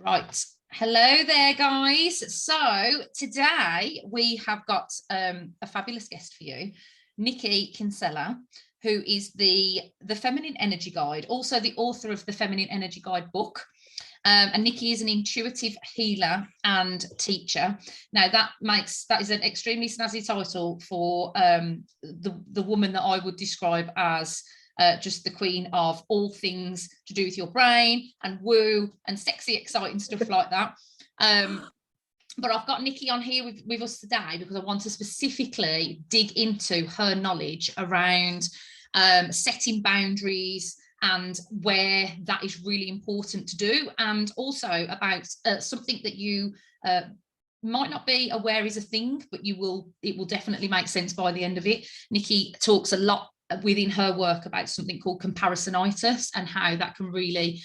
Right. Hello there, guys. So today we have got a fabulous guest for you, Niki Kinsella, who is the Feminine Energy Guide, also the author of the Feminine Energy Guide book. And Niki is an intuitive healer and teacher. Now that is an extremely snazzy title for the woman that I would describe as just the queen of all things to do with your brain and woo and sexy, exciting stuff like that. But I've got Niki on here with us today because I want to specifically dig into her knowledge around setting boundaries and where that is really important to do, and also about something that you might not be aware is a thing, but it will definitely make sense by the end of it. Niki talks a lot within her work about something called comparisonitis and how that can really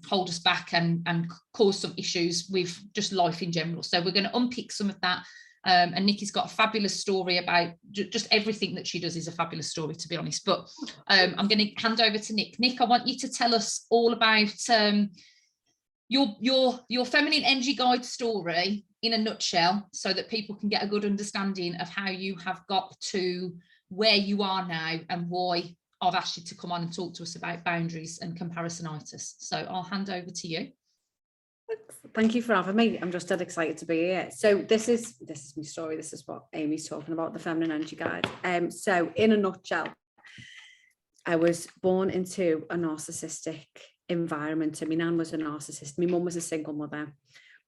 hold us back and cause some issues with just life in general. So we're going to unpick some of that. And Niki's got a fabulous story about just everything that she does is a fabulous story, to be honest. But I'm going to hand over to Nick. Nick, I want you to tell us all about your Feminine Energy Guide story in a nutshell, so that people can get a good understanding of how you have got to where you are now and why I've asked you to come on and talk to us about boundaries and comparisonitis. So I'll hand over to you. Thank you for having me. I'm just dead excited to be here. So this is my story. This is what Amy's talking about, the Feminine Energy Guide. So in a nutshell, I was born into a narcissistic environment. So my nan was a narcissist. My mum was a single mother.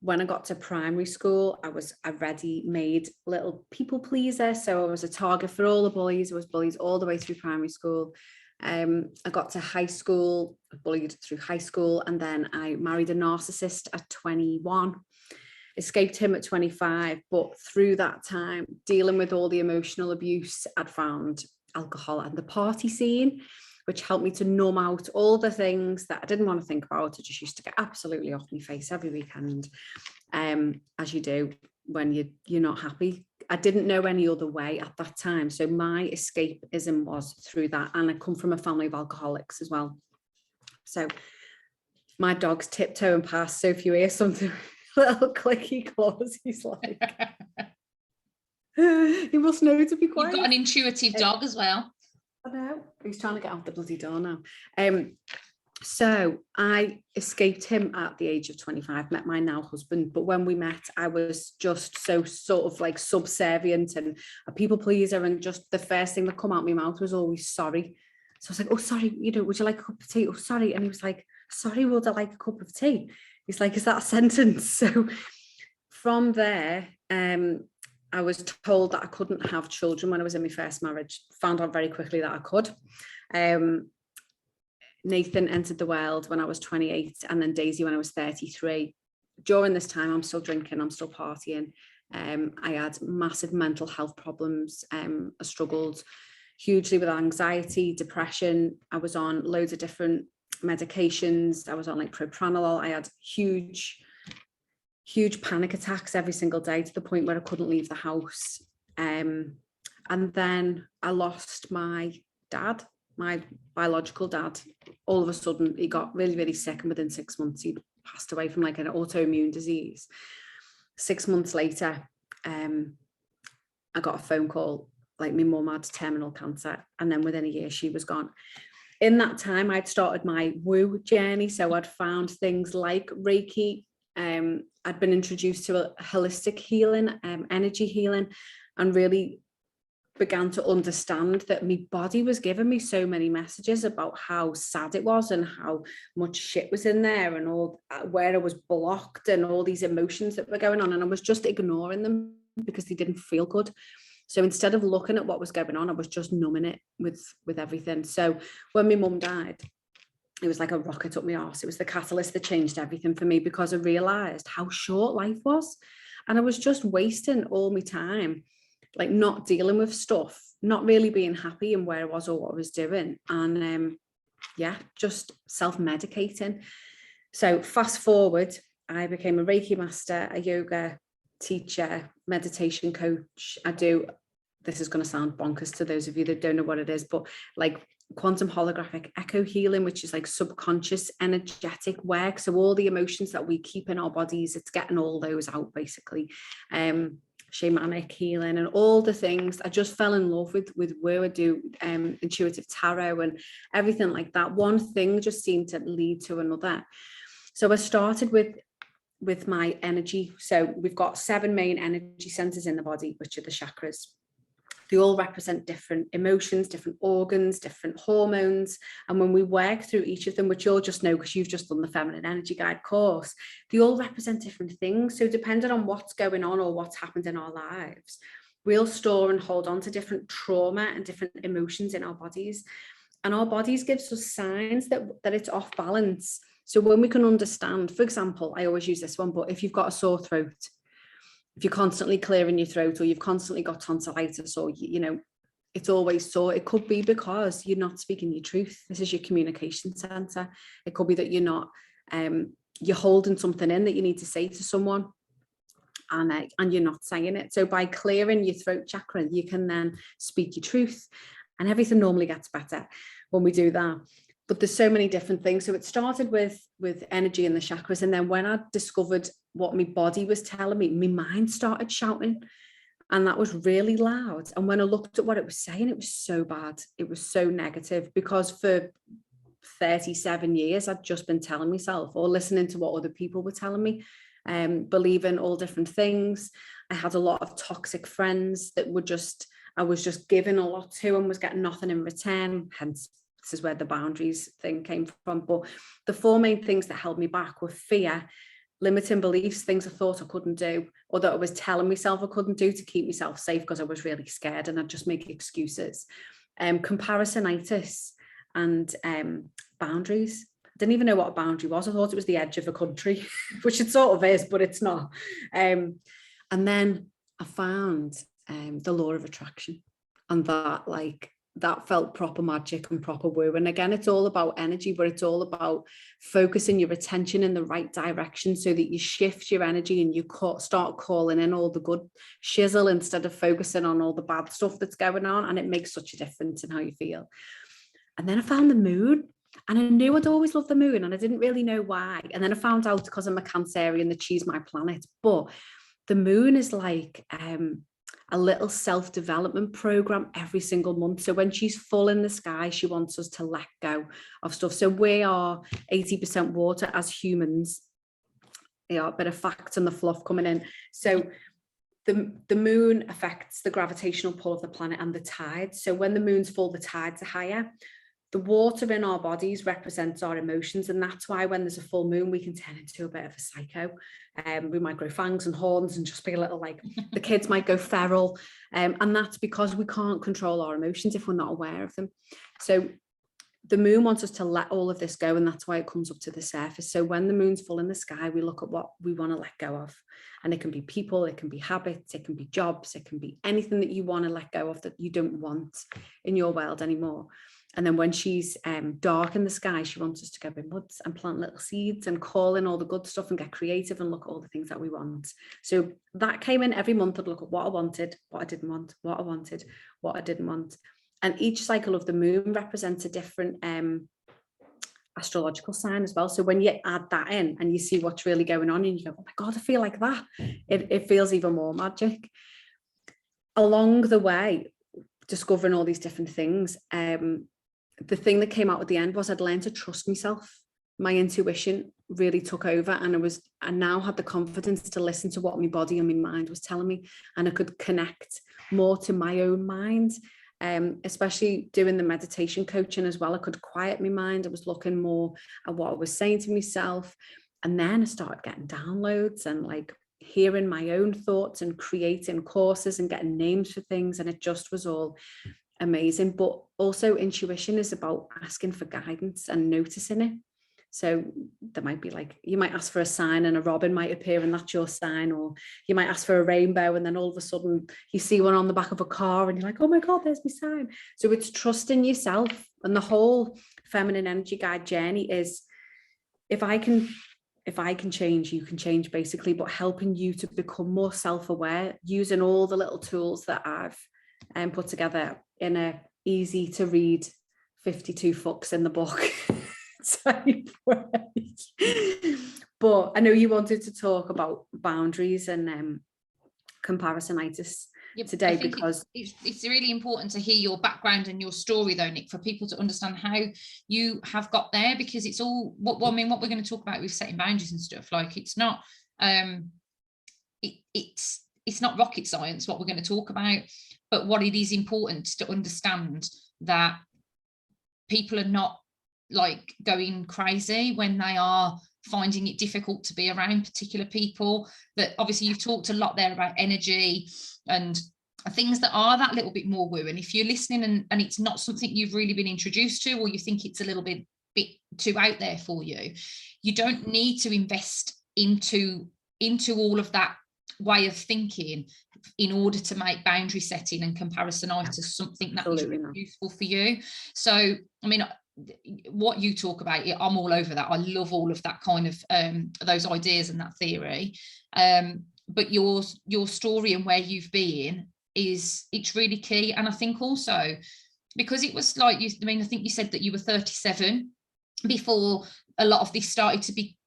When I got to primary school, I was a ready-made little people pleaser. So I was a target for all the boys. I was bullied all the way through primary school. I got to high school, bullied through high school, and then I married a narcissist at 21, escaped him at 25. But through that time, dealing with all the emotional abuse, I'd found alcohol and the party scene, which helped me to numb out all the things that I didn't want to think about. I just used to get absolutely off my face every weekend, as you do when you're not happy. I didn't know any other way at that time. So my escapism was through that. And I come from a family of alcoholics as well. So my dog's tiptoeing past. So if you hear something, little clicky claws, he's like, he must know to be quiet. You've got an intuitive dog as well. I know. He's trying to get out the bloody door now. So I escaped him at the age of 25, met my now husband. But when we met, I was just so sort of like subservient and a people pleaser. And just the first thing that come out of my mouth was always sorry. So I was like, oh, sorry, would you like a cup of tea? Oh, sorry. And he was like, sorry, would I like a cup of tea? He's like, is that a sentence? So from there, I was told that I couldn't have children when I was in my first marriage. Found out very quickly that I could. Nathan entered the world when I was 28, and then Daisy when I was 33. During this time, I'm still drinking, I'm still partying. I had massive mental health problems. I struggled hugely with anxiety, depression. I was on loads of different medications. I was on like propranolol. I had huge panic attacks every single day, to the point where I couldn't leave the house. And then I lost my dad, my biological dad. All of a sudden, he got really, really sick, and within 6 months, he passed away from like an autoimmune disease. 6 months later, I got a phone call, like my mum had terminal cancer, and then within a year, she was gone. In that time, I'd started my woo journey. So I'd found things like Reiki. I'd been introduced to a holistic healing, energy healing, and really began to understand that my body was giving me so many messages about how sad it was and how much shit was in there and all where I was blocked and all these emotions that were going on. And I was just ignoring them because they didn't feel good. So instead of looking at what was going on, I was just numbing it with everything. So when my mum died, it was like a rocket up my arse. It was the catalyst that changed everything for me, because I realized how short life was. And I was just wasting all my time, like not dealing with stuff, not really being happy in where I was or what I was doing. And just self-medicating. So fast forward, I became a Reiki master, a yoga teacher, meditation coach. This is going to sound bonkers to those of you that don't know what it is, but like quantum holographic echo healing, which is like subconscious energetic work. So all the emotions that we keep in our bodies, it's getting all those out basically. Shamanic healing and all the things. I just fell in love with where I do intuitive tarot and everything like that. One thing just seemed to lead to another. So I started with my energy. So we've got 7 main energy centers in the body, which are the chakras. They all represent different emotions, different organs, different hormones. And when we work through each of them, which you'll just know because you've just done the Feminine Energy Guide course, they all represent different things. So depending on what's going on or what's happened in our lives, we'll store and hold on to different trauma and different emotions in our bodies. And our bodies gives us signs that it's off balance. So when we can understand, for example, I always use this one, but if you've got a sore throat, if you're constantly clearing your throat, or you've constantly got tonsillitis, or, you know, it's always sore, it could be because you're not speaking your truth. This is your communication center. It could be that you're not, you're holding something in that you need to say to someone, and you're not saying it. So by clearing your throat chakra, you can then speak your truth, and everything normally gets better when we do that. But there's so many different things. So it started with energy and the chakras. And then when I discovered what my body was telling me, my mind started shouting, and that was really loud. And when I looked at what it was saying, it was so bad. It was so negative, because for 37 years, I'd just been telling myself or listening to what other people were telling me, believing all different things. I had a lot of toxic friends that were I was just giving a lot to and was getting nothing in return. Hence, this is where the boundaries thing came from. But the 4 main things that held me back were fear, limiting beliefs, things I thought I couldn't do, or that I was telling myself I couldn't do to keep myself safe because I was really scared and I'd just make excuses. Comparisonitis and boundaries. I didn't even know what a boundary was. I thought it was the edge of a country, which it sort of is, but it's not. And then I found the law of attraction, and that felt proper magic and proper woo. And again, it's all about energy, but it's all about focusing your attention in the right direction so that you shift your energy and you start calling in all the good shizzle instead of focusing on all the bad stuff that's going on. And it makes such a difference in how you feel. And then I found the moon, and I knew I'd always loved the moon, and I didn't really know why. And then I found out because I'm a Cancerian that she's my planet. But the moon is like a little self-development program every single month. So when she's full in the sky, she wants us to let go of stuff. So we are 80% water as humans. A bit of facts and the fluff coming in. So the moon affects the gravitational pull of the planet and the tides. So when the moon's full, the tides are higher. The water in our bodies represents our emotions, and that's why when there's a full moon, we can turn into a bit of a psycho. We might grow fangs and horns and just be a little like, the kids might go feral, and that's because we can't control our emotions if we're not aware of them. So the moon wants us to let all of this go, and that's why it comes up to the surface. So when the moon's full in the sky, we look at what we want to let go of, and it can be people, it can be habits, it can be jobs, it can be anything that you want to let go of that you don't want in your world anymore. And then when she's dark in the sky, she wants us to go in woods and plant little seeds and call in all the good stuff and get creative and look at all the things that we want. So that came in every month. I'd look at what I wanted, what I didn't want, what I wanted, what I didn't want. And each cycle of the moon represents a different astrological sign as well. So when you add that in and you see what's really going on and you go, oh my God, I feel like that, it feels even more magic. Along the way, discovering all these different things, the thing that came out at the end was I'd learned to trust myself. My intuition really took over, and I now had the confidence to listen to what my body and my mind was telling me, and I could connect more to my own mind. Especially doing the meditation coaching as well, I could quiet my mind. I was looking more at what I was saying to myself, and then I started getting downloads and like hearing my own thoughts and creating courses and getting names for things, and it just was all amazing. But also intuition is about asking for guidance and noticing it. So there might be like, you might ask for a sign and a robin might appear and that's your sign, or you might ask for a rainbow and then all of a sudden you see one on the back of a car and you're like, oh my God, there's my sign. So it's trusting yourself. And the whole Feminine Energy Guide journey is, if I can change, you can change, basically, but helping you to become more self-aware using all the little tools that I've put together in a easy to read 52 fucks in the book type way. But I know you wanted to talk about boundaries and comparisonitis today, because it's really important to hear your background and your story though, Nick, for people to understand how you have got there, because it's all what we're going to talk about with setting boundaries and stuff, like it's not it's not rocket science what we're going to talk about, but what it is important to understand that people are not like going crazy when they are finding it difficult to be around particular people. That obviously you've talked a lot there about energy and things that are that little bit more woo, and if you're listening and it's not something you've really been introduced to, or you think it's a little bit too out there for you, you don't need to invest into all of that way of thinking in order to make boundary setting and comparisonitis something that is really useful for you. So I mean, what you talk about, I'm all over that. I love all of that kind of those ideas and that theory, but your story and where you've been it's really key. And I think also because it was like you, I mean, I think you said that you were 37 before a lot of this started to be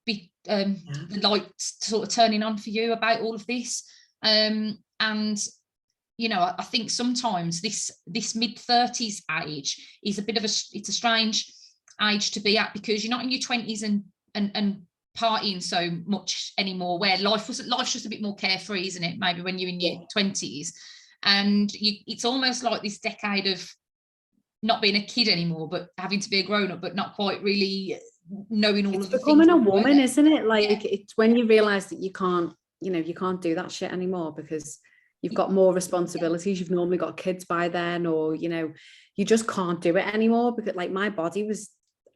the lights sort of turning on for you about all of this, and you know, I think sometimes this mid-30s age is a bit of it's a strange age to be at, because you're not in your 20s and partying so much anymore, where life's just a bit more carefree, isn't it, maybe when you're in your 20s, and it's almost like this decade of not being a kid anymore but having to be a grown-up, but not quite really knowing all of the things. Becoming a woman, isn't it? Like it's when you realize that you can't do that shit anymore because you've got more responsibilities. You've normally got kids by then, or you just can't do it anymore, because like my body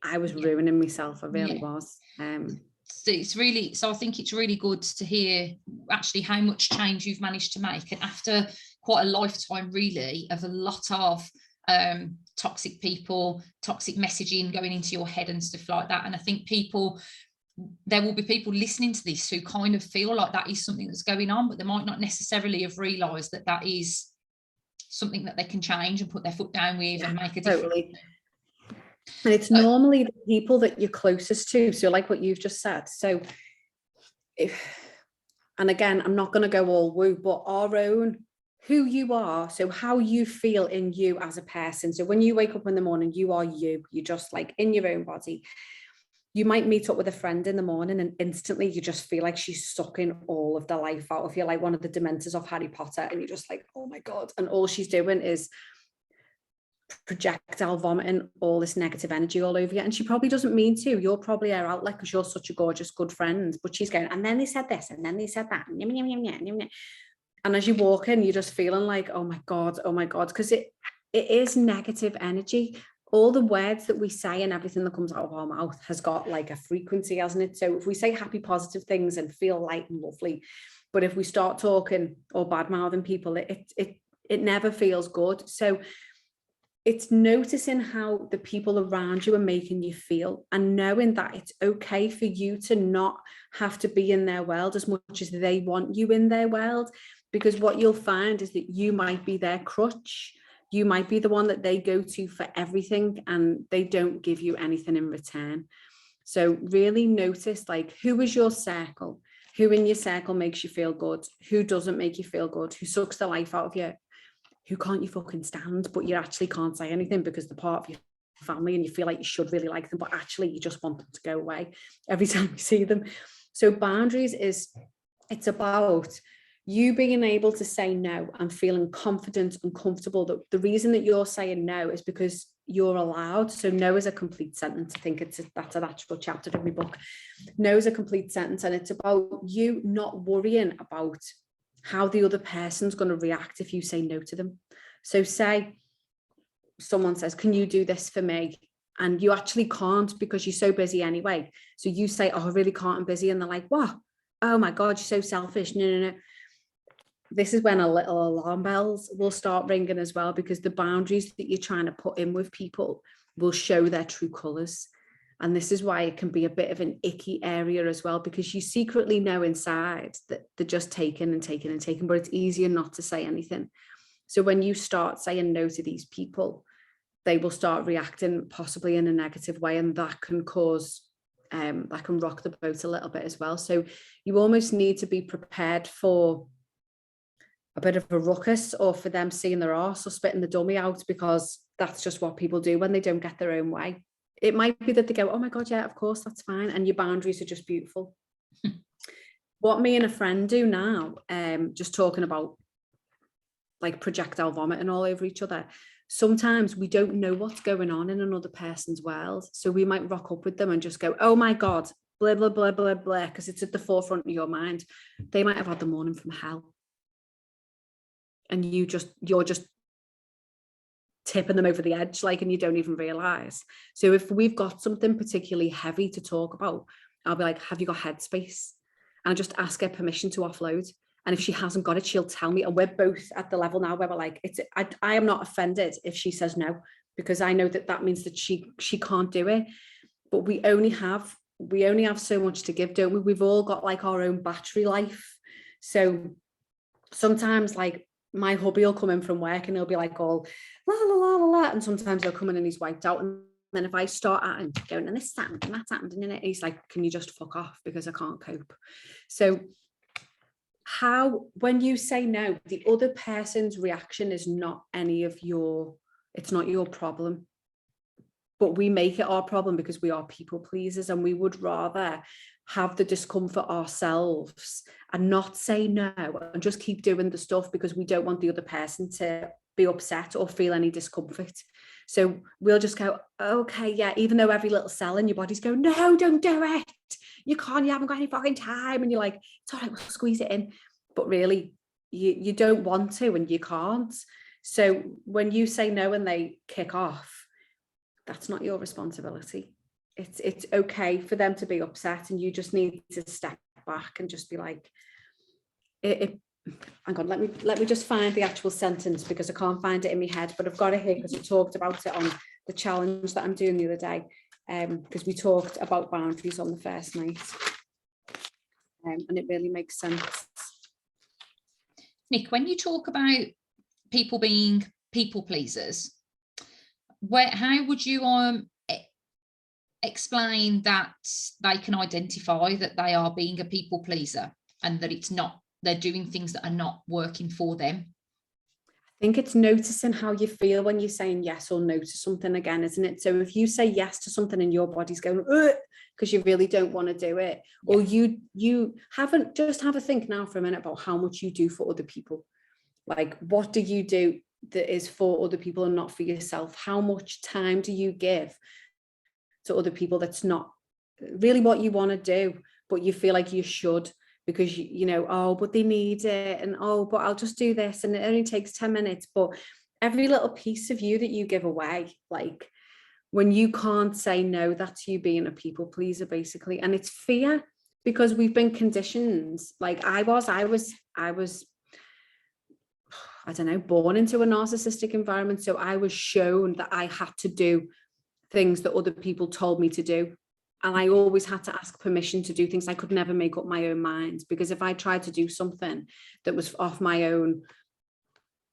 I was ruining myself. I really was. So I think it's really good to hear actually how much change you've managed to make, and after quite a lifetime really of a lot of toxic people, toxic messaging going into your head and stuff like that. And I think there will be people listening to this who kind of feel like that is something that's going on, but they might not necessarily have realised that that is something that they can change and put their foot down with and make a difference. Totally. And it's normally the people that you're closest to. So like what you've just said. So and again, I'm not going to go all woo, but our own, who you are, so how you feel in you as a person. So when you wake up in the morning, you are you're just like in your own body. You might meet up with a friend in the morning and instantly you just feel like she's sucking all of the life out of you, like one of the dementors of Harry Potter, and you're just like, oh my God. And all she's doing is projectile vomiting all this negative energy all over you. And she probably doesn't mean to. You're probably her outlet because you're such a gorgeous, good friend. But she's going, and then they said this, and then they said that. And as you walk in, you're just feeling like, oh my God, because it is negative energy. All the words that we say and everything that comes out of our mouth has got like a frequency, hasn't it? So if we say happy, positive things and feel light and lovely, but if we start talking or bad-mouthing people, it never feels good. So it's noticing how the people around you are making you feel, and knowing that it's okay for you to not have to be in their world as much as they want you in their world. Because what you'll find is that you might be their crutch. You might be the one that they go to for everything, and they don't give you anything in return. So really notice, like, who is your circle? Who in your circle makes you feel good? Who doesn't make you feel good? Who sucks the life out of you? Who can't you fucking stand, but you actually can't say anything because they're part of your family and you feel like you should really like them, but actually you just want them to go away every time you see them. So boundaries it's about you being able to say no and feeling confident and comfortable that the reason that you're saying no is because you're allowed. So no is a complete sentence. I think that's an actual chapter in my book. No is a complete sentence, and it's about you not worrying about how the other person's going to react if you say no to them. So say someone says, can you do this for me? And you actually can't because you're so busy anyway. So you say, oh, I really can't, I'm busy. And they're like, what? Oh my God, you're so selfish. No. This is when a little alarm bells will start ringing as well, because the boundaries that you're trying to put in with people will show their true colours. And this is why it can be a bit of an icky area as well, because you secretly know inside that they're just taking, but it's easier not to say anything. So when you start saying no to these people, they will start reacting possibly in a negative way, and that can cause that can rock the boat a little bit as well. So you almost need to be prepared for a bit of a ruckus, or for them seeing their arse or spitting the dummy out, because that's just what people do when they don't get their own way. It might be that they go, oh my God, yeah, of course, that's fine. And your boundaries are just beautiful. What me and a friend do now, just talking about like projectile vomiting all over each other. Sometimes we don't know what's going on in another person's world. So we might rock up with them and just go, oh my God, blah, blah, blah, blah, blah, because it's at the forefront of your mind. They might have had the morning from hell. And you're just tipping them over the edge, like, and you don't even realize. So if we've got something particularly heavy to talk about, I'll be like, have you got headspace? And I just ask her permission to offload. And if she hasn't got it, she'll tell me. And we're both at the level now where we're like, I am not offended if she says no, because I know that means that she can't do it. But we only have so much to give, don't we? We've all got like our own battery life. So sometimes like my hubby will come in from work and he'll be like all la la la la la, and sometimes he'll come in and he's wiped out. And then if I start at him going, and this happened and that's happened, and he's like, can you just fuck off, because I can't cope. So when you say no, the other person's reaction is not it's not your problem, but we make it our problem because we are people pleasers, and we would rather have the discomfort ourselves and not say no and just keep doing the stuff because we don't want the other person to be upset or feel any discomfort. So we'll just go, okay, yeah, even though every little cell in your body's going, no, don't do it. You can't, you haven't got any fucking time. And you're like, it's all right, we'll squeeze it in. But really, you don't want to, and you can't. So when you say no and they kick off, that's not your responsibility. It's okay for them to be upset, and you just need to step back and just be like, hang on, let me just find the actual sentence, because I can't find it in my head, but I've got it here because we talked about it on the challenge that I'm doing the other day, because we talked about boundaries on the first night, and it really makes sense. Nick, when you talk about people being people pleasers, how would you explain that they can identify that they are being a people pleaser, and that they're doing things that are not working for them? I think it's noticing how you feel when you're saying yes or no to something again, isn't it? So if you say yes to something and your body's going, because you really don't want to do it, yeah. Or you haven't, just have a think now for a minute about how much you do for other people. Like, what do you do that is for other people and not for yourself? How much time do you give to other people that's not really what you want to do, but you feel like you should, because you know, oh, but they need it, and oh, but I'll just do this, and it only takes 10 minutes. But every little piece of you that you give away, like when you can't say no, that's you being a people pleaser, basically. And it's fear, because we've been conditioned. Like I was I don't know, born into a narcissistic environment. So I was shown that I had to do things that other people told me to do. And I always had to ask permission to do things. I could never make up my own mind, because if I tried to do something that was off my own,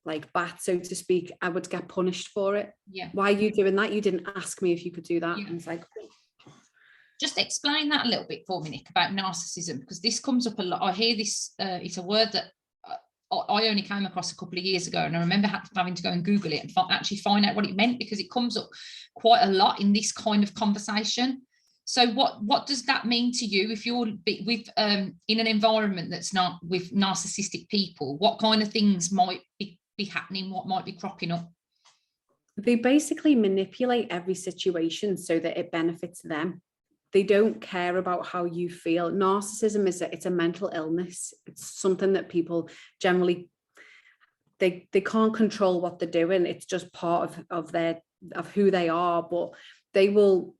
like bat, so to speak, I would get punished for it. Yeah. Why are you doing that? You didn't ask me if you could do that. Yeah. And it's like, just explain that a little bit for me, Nick, about narcissism, because this comes up a lot. I hear this, it's a word that I only came across a couple of years ago, and I remember having to go and Google it and actually find out what it meant, because it comes up quite a lot in this kind of conversation. So what does that mean to you if you're with in an environment that's not with narcissistic people? What kind of things might be happening? What might be cropping up? They basically manipulate every situation so that it benefits them. They don't care about how you feel. Narcissism it's a mental illness. It's something that people generally, they can't control what they're doing. It's just part of who they are, but they will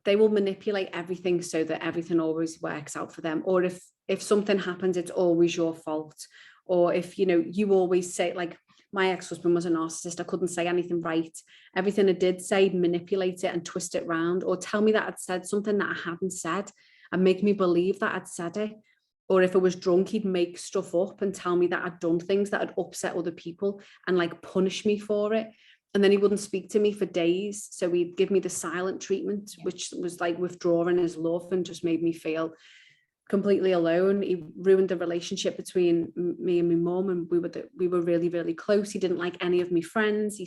manipulate everything so that everything always works out for them. Or if something happens, it's always your fault. Or if, you know, you always say, like, my ex-husband was a narcissist. I couldn't say anything right. Everything I did say, he'd manipulate it and twist it around, or tell me that I'd said something that I hadn't said and make me believe that I'd said it. Or if I was drunk, he'd make stuff up and tell me that I'd done things that had upset other people and like punish me for it. And then he wouldn't speak to me for days. So he'd give me the silent treatment, which was like withdrawing his love and just made me feel completely alone. He ruined the relationship between me and my mum, and we were really, really close. He didn't like any of my friends.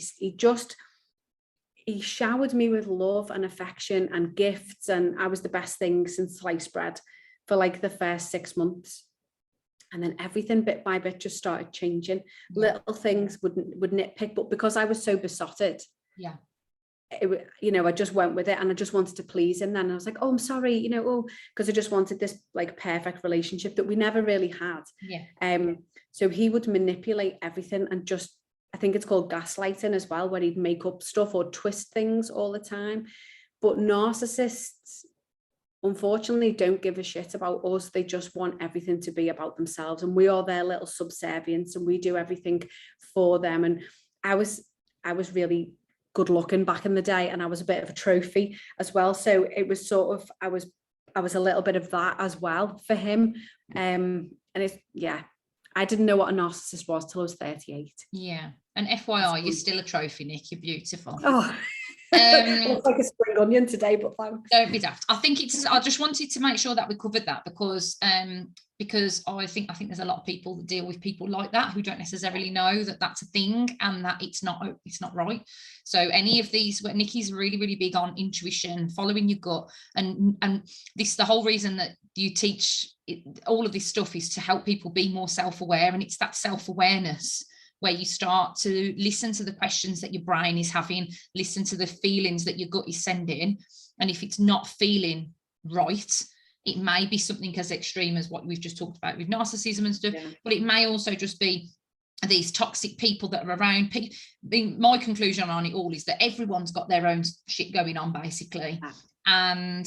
He showered me with love and affection and gifts, and I was the best thing since sliced bread for like the first 6 months. And then everything bit by bit just started changing. Little things would nitpick, but because I was so besotted, I just went with it, and I just wanted to please him. Then I was like, oh, I'm sorry, because I just wanted this like perfect relationship that we never really had. So he would manipulate everything, and just, I think it's called gaslighting as well, where he'd make up stuff or twist things all the time. But narcissists, unfortunately, don't give a shit about us. They just want everything to be about themselves, and we are their little subservients, and we do everything for them. And I was really good looking back in the day, and I was a bit of a trophy as well. So it was sort of, I was a little bit of that as well for him. And it's, I didn't know what a narcissist was till I was 38. Yeah. And FYI, you're still a trophy, Nick. You're beautiful. Oh, looks like a spring onion today, but thanks. Don't be daft. I just wanted to make sure that we covered that, because I think there's a lot of people that deal with people like that who don't necessarily know that that's a thing, and that it's not right. So any of these, where Nikki's really, really big on intuition, following your gut, and this, the whole reason that you teach all of this stuff is to help people be more self-aware, and it's that self-awareness where you start to listen to the questions that your brain is having, listen to the feelings that your gut is sending. And if it's not feeling right, it may be something as extreme as what we've just talked about with narcissism and stuff, but it may also just be these toxic people that are around. My conclusion on it all is that everyone's got their own shit going on, basically. And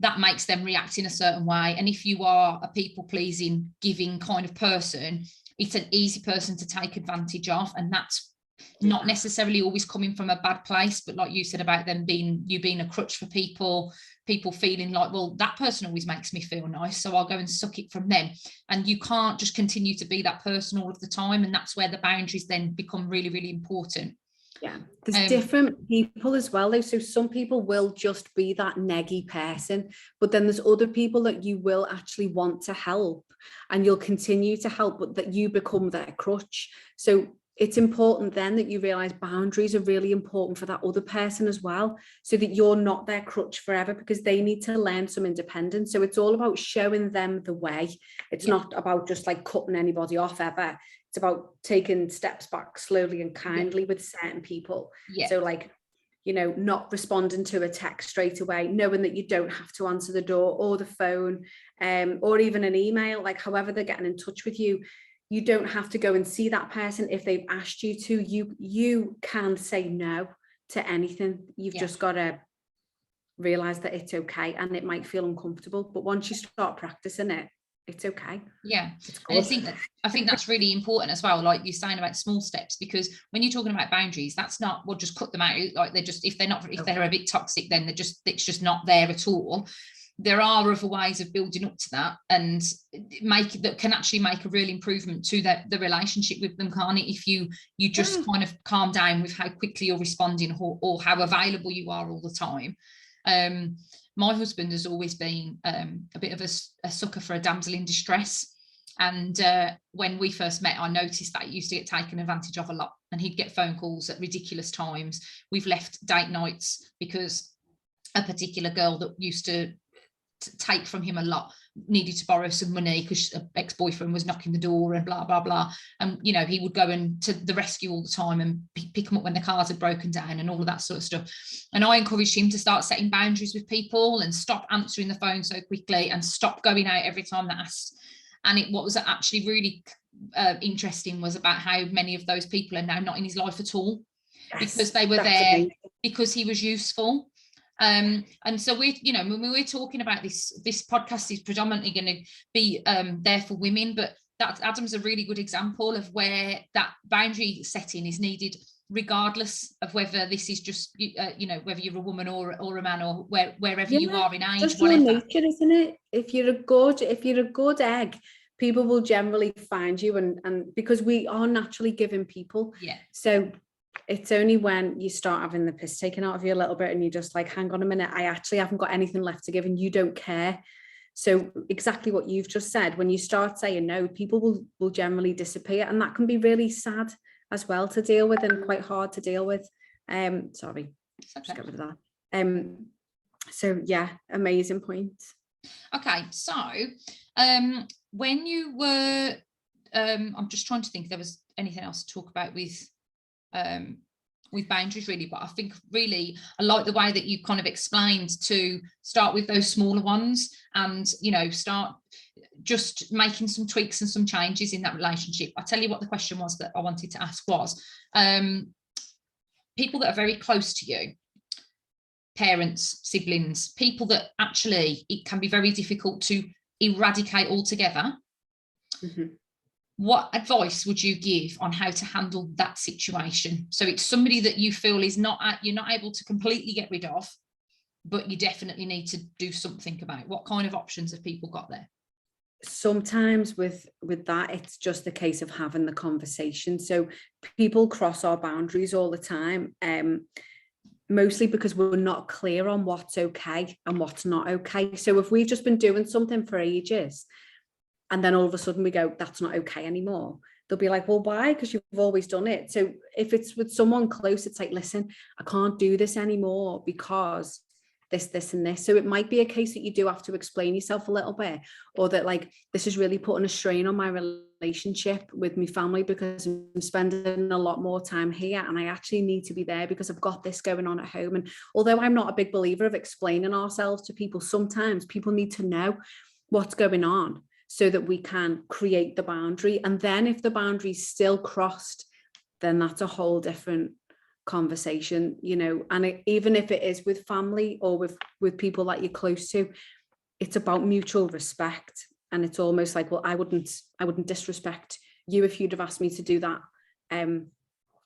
that makes them react in a certain way. And if you are a people-pleasing, giving kind of person, it's an easy person to take advantage of. And that's not necessarily always coming from a bad place, but like you said about them being a crutch for people feeling like, well, that person always makes me feel nice, so I'll go and suck it from them. And you can't just continue to be that person all of the time. And that's where the boundaries then become really, really important. Yeah, there's different people as well, though. So some people will just be that neggy person, but then there's other people that you will actually want to help, and you'll continue to help, but that you become their crutch. So it's important then that you realize boundaries are really important for that other person as well, so that you're not their crutch forever, because they need to learn some independence. So it's all about showing them the way. It's not about just like cutting anybody off ever. It's about taking steps back slowly and kindly with certain people. So like, not responding to a text straight away, knowing that you don't have to answer the door or the phone, or even an email, like however they're getting in touch with you. You don't have to go and see that person if they've asked you to. You can say no to anything. You've just got to realize that it's okay, and it might feel uncomfortable, but once you start practicing it, it's okay. And I think that's really important as well, like you're saying about small steps, because when you're talking about boundaries, that's not, well, just cut them out. Like if they're a bit toxic, then it's just not there at all. There are other ways of building up to that, and that can actually make a real improvement to the relationship with them, can't it? If you just kind of calm down with how quickly you're responding, or how available you are all the time. My husband has always been a bit of a sucker for a damsel in distress. And when we first met, I noticed that he used to get taken advantage of a lot, and he'd get phone calls at ridiculous times. We've left date nights because a particular girl that used to take from him a lot needed to borrow some money because an ex-boyfriend was knocking the door and blah blah blah, and he would go and to the rescue all the time and pick them up when the cars had broken down and all of that sort of stuff. And I encouraged him to start setting boundaries with people and stop answering the phone so quickly and stop going out every time they asked. And what was actually really interesting was about how many of those people are now not in his life at all, because they were there amazing. Because he was useful. And so when we're talking about this podcast is predominantly going to be there for women, but that Adam's a really good example of where that boundary setting is needed, regardless of whether this is just whether you're a woman or a man, or wherever you are in age, just whatever. Your nature, isn't it? If you're a good egg, people will generally find you, and because we are naturally giving people. Yeah. So It's only when you start having the piss taken out of you a little bit and you're just like, hang on a minute, I actually haven't got anything left to give, and you don't care. So exactly what you've just said, when you start saying no, people will generally disappear, and that can be really sad as well to deal with, and quite hard to deal with. Sorry, just get rid of that. So yeah, amazing point. Okay, so when you were, I'm just trying to think if there was anything else to talk about with boundaries really, but I think really I like the way that you kind of explained to start with those smaller ones, and you know, start just making some tweaks and some changes in that relationship. I'll tell you what the question was that I wanted to ask was, people that are very close to you, parents, siblings, people that actually it can be very difficult to eradicate altogether. Mm-hmm. What advice would you give on how to handle that situation? So it's somebody that you feel is you're not able to completely get rid of, but you definitely need to do something about. What kind of options have people got there? Sometimes with that, it's just a case of having the conversation. So people cross our boundaries all the time, mostly because we're not clear on what's okay and what's not okay. So if we've just been doing something for ages, and then all of a sudden we go, that's not okay anymore, they'll be like, well, why? Because you've always done it. So if it's with someone close, it's like, listen, I can't do this anymore because this and this. So it might be a case that you do have to explain yourself a little bit, or that like, this is really putting a strain on my relationship with my family because I'm spending a lot more time here, and I actually need to be there because I've got this going on at home. And although I'm not a big believer of explaining ourselves to people, sometimes people need to know what's going on so that we can create the boundary. And then if the boundary's still crossed, then that's a whole different conversation, you know. And even if it is with family or with people that you're close to, it's about mutual respect. And it's almost like, well, I wouldn't disrespect you if you'd have asked me to do that.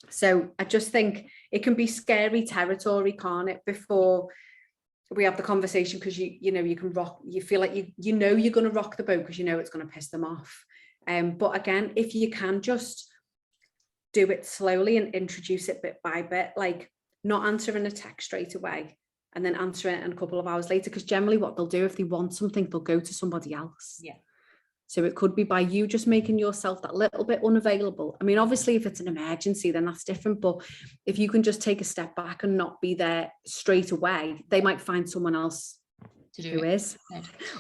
So I just think it can be scary territory, can't it, before we have the conversation, because you feel like you know you're going to rock the boat because you know it's going to piss them off. But again, if you can just do it slowly and introduce it bit by bit, like not answering a text straight away and then answer it a couple of hours later, because generally what they'll do if they want something, they'll go to somebody else. Yeah. So it could be by you just making yourself that little bit unavailable. I mean, obviously, if it's an emergency, then that's different. But if you can just take a step back and not be there straight away, they might find someone else to do who it is.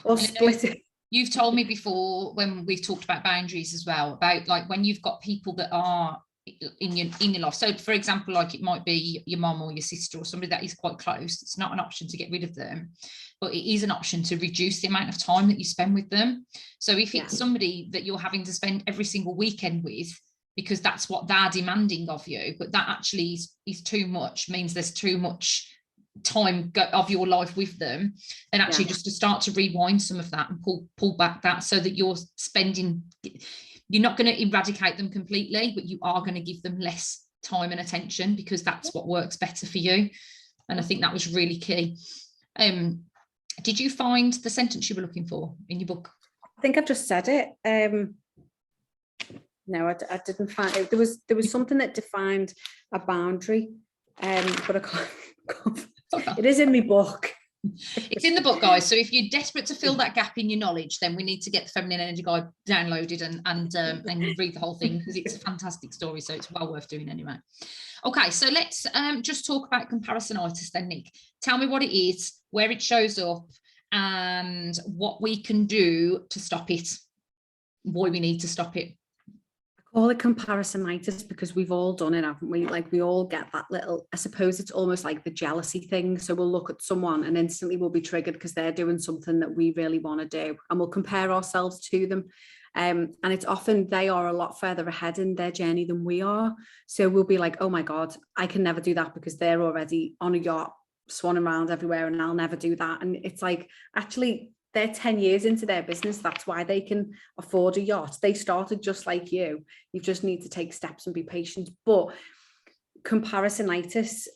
Or split it. You've told me before when we've talked about boundaries as well, about like when you've got people that are in your life. So for example, like it might be your mom or your sister or somebody that is quite close. It's not an option to get rid of them, but it is an option to reduce the amount of time that you spend with them. So if it's somebody that you're having to spend every single weekend with because that's what they're demanding of you, but that actually is too much, means there's too much time of your life with them, and actually just to start to rewind some of that and pull back that, so that you're not going to eradicate them completely, but you are going to give them less time and attention because that's what works better for you. And I think that was really key. Did you find the sentence you were looking for in your book? I think I've just said it. No, I didn't find it. There was something that defined a boundary, but I can't. It is in my book. It's in the book, guys. So if you're desperate to fill that gap in your knowledge, then we need to get the Feminine Energy Guide downloaded and read the whole thing, because it's a fantastic story. So it's well worth doing anyway. Okay, so let's just talk about comparisonitis then, Nick. Tell me what it is, where it shows up, and what we can do to stop it, why we need to stop it. I call it comparisonitis because we've all done it, haven't we? Like we all get that little, I suppose it's almost like the jealousy thing. So we'll look at someone and instantly we'll be triggered because they're doing something that we really want to do, and we'll compare ourselves to them. And it's often they are a lot further ahead in their journey than we are. So we'll be like, oh my God, I can never do that because they're already on a yacht swanning around everywhere and I'll never do that. And it's like, actually, they're 10 years into their business. That's why they can afford a yacht. They started just like you. You just need to take steps and be patient. But comparisonitis,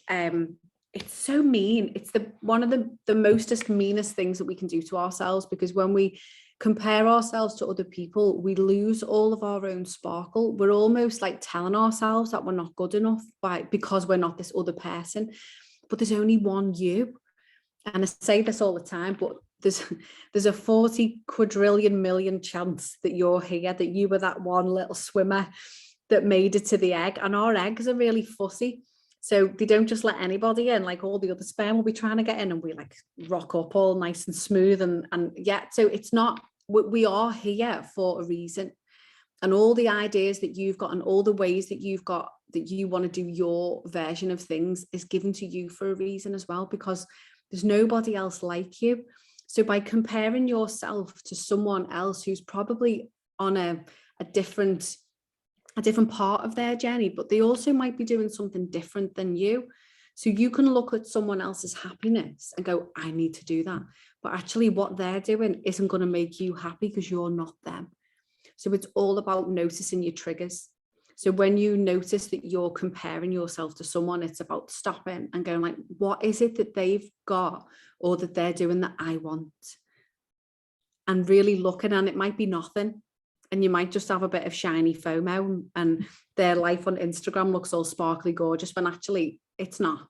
it's so mean. It's one of the meanest things that we can do to ourselves, because when we compare ourselves to other people, we lose all of our own sparkle. We're almost like telling ourselves that we're not good enough because we're not this other person. But there's only one you. And I say this all the time, but there's a 40 quadrillion million chance that you're here, that you were that one little swimmer that made it to the egg. And our eggs are really fussy. So they don't just let anybody in, like all the other sperm will be trying to get in, and we like rock up all nice and smooth. And yeah, so it's not, we are here for a reason. And all the ideas that you've got and all the ways that you've got that you want to do your version of things is given to you for a reason as well, because there's nobody else like you. So by comparing yourself to someone else who's probably on a different part of their journey, but they also might be doing something different than you. So you can look at someone else's happiness and go, I need to do that. But actually what they're doing isn't going to make you happy because you're not them. So it's all about noticing your triggers. So when you notice that you're comparing yourself to someone, it's about stopping and going like, what is it that they've got or that they're doing that I want? And really looking, and it might be nothing. And you might just have a bit of shiny FOMO and their life on Instagram looks all sparkly gorgeous when actually it's not.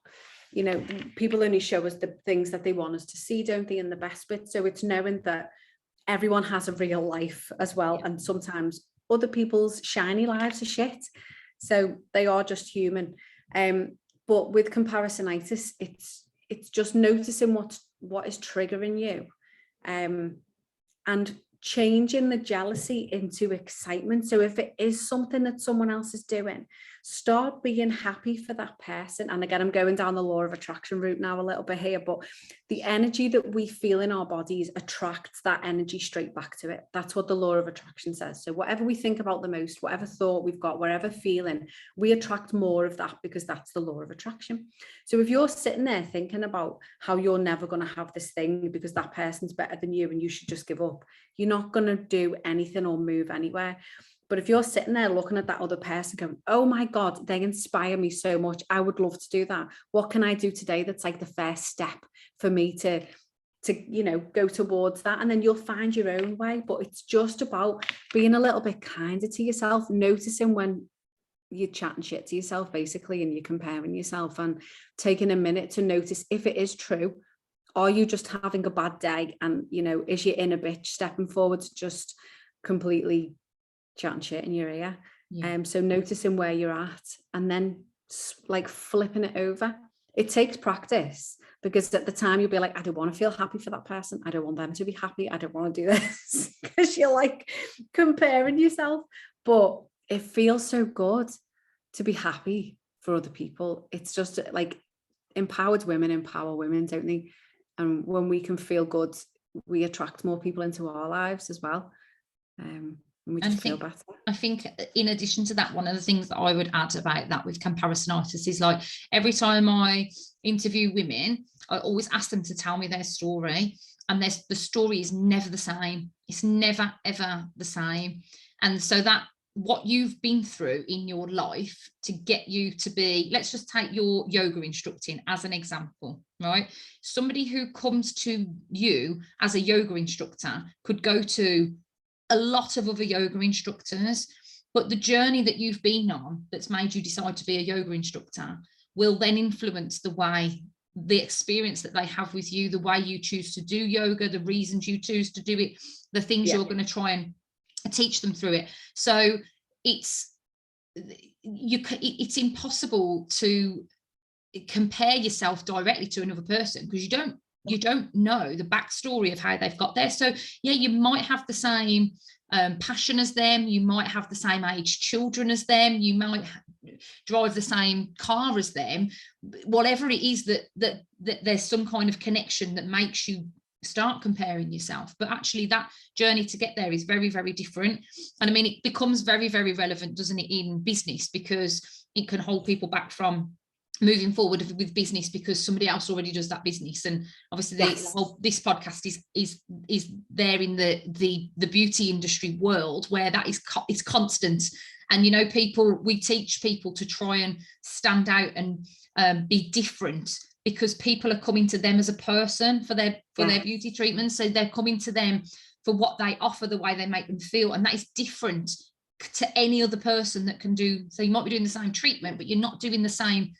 You know, people only show us the things that they want us to see, don't they, in the best bit. So it's knowing that everyone has a real life as well. And sometimes other people's shiny lives are shit. So they are just human. But with comparisonitis, it's just noticing what is triggering you. And changing the jealousy into excitement. So if it is something that someone else is doing, start being happy for that person. And again, I'm going down the law of attraction route now a little bit here, but the energy that we feel in our bodies attracts that energy straight back to it. That's what the law of attraction says. So whatever we think about the most, whatever thought we've got, whatever feeling, we attract more of that because that's the law of attraction. So if you're sitting there thinking about how you're never going to have this thing because that person's better than you and you should just give up, you're not going to do anything or move anywhere. But if you're sitting there looking at that other person going, oh my God, they inspire me so much, I would love to do that. What can I do today that's like the first step for me to you know, go towards that? And then you'll find your own way. But it's just about being a little bit kinder to yourself, noticing when you're chatting shit to yourself basically and you're comparing yourself, and taking a minute to notice if it is true. Are you just having a bad day? And, you know, is your inner bitch stepping forward to just completely chatting shit in your ear? Yeah. So noticing where you're at and then like flipping it over. It takes practice, because at the time you'll be like, I don't want to feel happy for that person. I don't want them to be happy. I don't want to do this, because you're like comparing yourself. But it feels so good to be happy for other people. It's just like empowered women empower women, don't they? And when we can feel good, we attract more people into our lives as well. And we just feel better. I think in addition to that, one of the things that I would add about that with comparisonitis is like every time I interview women, I always ask them to tell me their story. And the story is never the same. It's never, ever the same. And so that what you've been through in your life to get you to be, let's just take your yoga instructing as an example, right? Somebody who comes to you as a yoga instructor could go to a lot of other yoga instructors, but the journey that you've been on that's made you decide to be a yoga instructor will then influence the experience that they have with you, the way you choose to do yoga, the reasons you choose to do it, the things you're going to try and teach them through it. So it's impossible to compare yourself directly to another person, because you don't know the backstory of how they've got there. So yeah, you might have the same passion as them, you might have the same age children as them, you might drive the same car as them, whatever it is that there's some kind of connection that makes you start comparing yourself. But actually that journey to get there is very, very different. And I mean, it becomes very, very relevant, doesn't it, in business, because it can hold people back from moving forward with business because somebody else already does that business. And obviously this podcast is there in the beauty industry world, where that is it's constant. And you know, we teach people to try and stand out and be different, because people are coming to them as a person for their beauty treatment. So they're coming to them for what they offer, the way they make them feel. And that is different to any other person that can do. So you might be doing the same treatment, but you're not doing the same.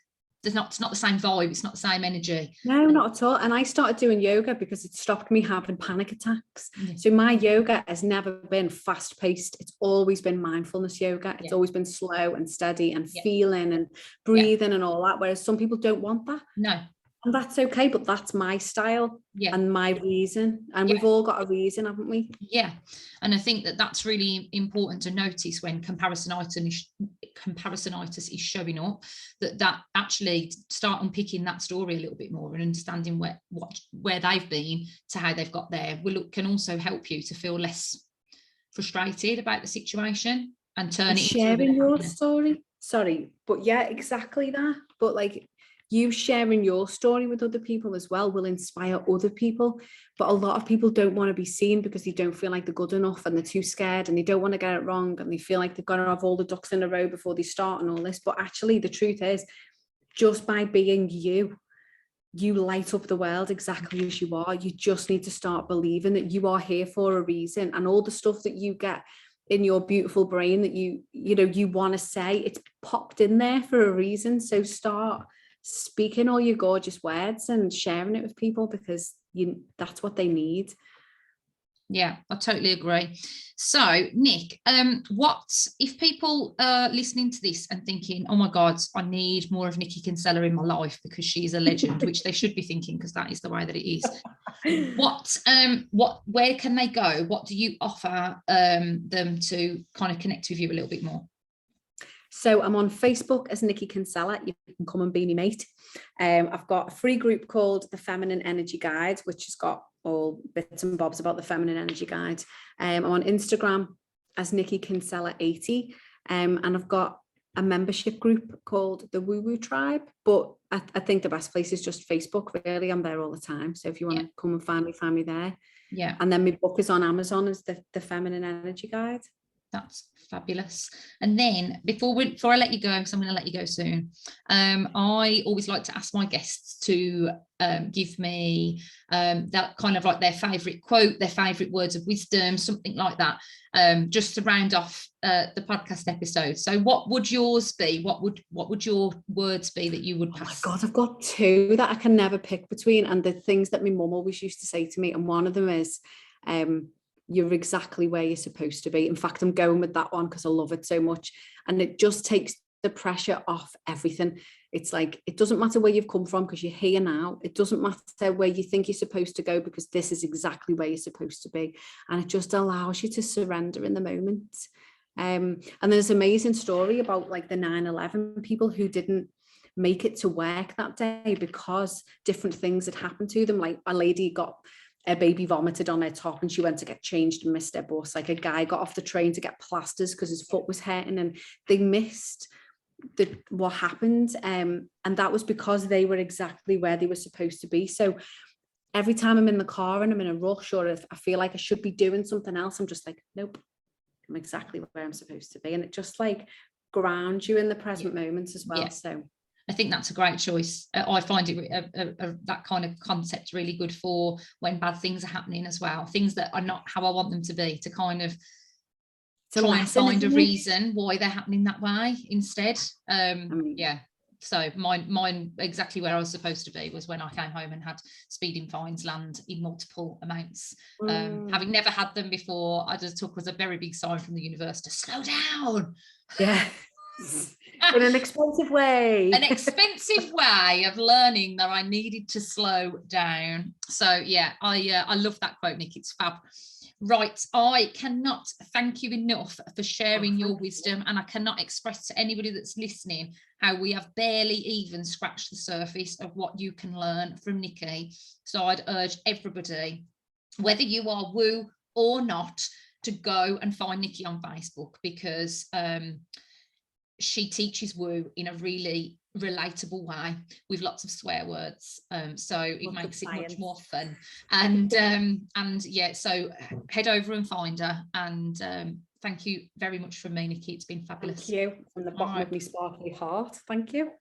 It's not the same vibe. It's not the same energy. No, not at all. And I started doing yoga because it stopped me having panic attacks. Yeah. So my yoga has never been fast paced. It's always been mindfulness yoga. It's always been slow and steady and feeling and breathing and all that. Whereas some people don't want that. No. And that's okay, but that's my style and my reason. And we've all got a reason, haven't we? Yeah. And I think that that's really important to notice when comparisonitis is showing up, that actually start unpicking that story a little bit more and understanding where they've been to how they've got there can also help you to feel less frustrated about the situation and turn it into sharing your story. Sorry, but exactly that. But like, you sharing your story with other people as well will inspire other people. But a lot of people don't want to be seen because they don't feel like they're good enough and they're too scared and they don't want to get it wrong and they feel like they've got to have all the ducks in a row before they start and all this. But actually, the truth is, just by being you light up the world exactly as you are. You just need to start believing that you are here for a reason, and all the stuff that you get in your beautiful brain that you want to say, it's popped in there for a reason. So start speaking all your gorgeous words and sharing it with people, because that's what they need. Yeah, I totally agree. So Nick, what if people are listening to this and thinking, oh my God, I need more of Niki Kinsella in my life because she's a legend, which they should be thinking because that is the way that it is. Where can they go? What do you offer them to kind of connect with you a little bit more? So I'm on Facebook as Niki Kinsella. You can come and be my mate. I've got a free group called the Feminine Energy Guide, which has got all bits and bobs about the Feminine Energy Guide. I'm on Instagram as Niki Kinsella 80. And I've got a membership group called the Woo Woo Tribe. But I think the best place is just Facebook, really. I'm there all the time. So if you want to come and find me there. Yeah. And then my book is on Amazon as the Feminine Energy Guide. That's fabulous. And then before I let you go, because I'm going to let you go soon, I always like to ask my guests to give me that kind of like their favourite quote, their favourite words of wisdom, something like that, just to round off the podcast episode. So what would yours be? What would your words be that you would pass? Oh my God, I've got two that I can never pick between, and the things that my mum always used to say to me, and one of them is you're exactly where you're supposed to be. In fact, I'm going with that one because I love it so much. And it just takes the pressure off everything. It's like, it doesn't matter where you've come from because you're here now. It doesn't matter where you think you're supposed to go because this is exactly where you're supposed to be. And it just allows you to surrender in the moment. And there's an amazing story about like the 9/11 people who didn't make it to work that day because different things had happened to them. Like a lady got a baby vomited on her top and she went to get changed and missed her bus. Like a guy got off the train to get plasters because his foot was hurting and they missed what happened. And that was because they were exactly where they were supposed to be. So every time I'm in the car and I'm in a rush, or if I feel like I should be doing something else, I'm just like, nope, I'm exactly where I'm supposed to be. And it just like grounds you in the present moments as well. So I think that's a great choice. I find it that kind of concept really good for when bad things are happening as well. Things that are not how I want them to be, to kind of try and find a reason why they're happening that way instead. So mine exactly where I was supposed to be was when I came home and had speeding fines land in multiple amounts. Having never had them before, I just took as a very big sign from the universe to slow down. Yeah. In an expensive way. An expensive way of learning that I needed to slow down. So yeah, I love that quote, Nick. It's fab. Right, I cannot thank you enough for sharing your wisdom, and I cannot express to anybody that's listening how we have barely even scratched the surface of what you can learn from Niki. So I'd urge everybody, whether you are woo or not, to go and find Niki on Facebook, because she teaches woo in a really relatable way with lots of swear words, so it makes it much more fun. And yeah, so head over and find her, and thank you very much from me, Niki. It's been fabulous. Thank you from the bottom of my sparkly heart. Thank you.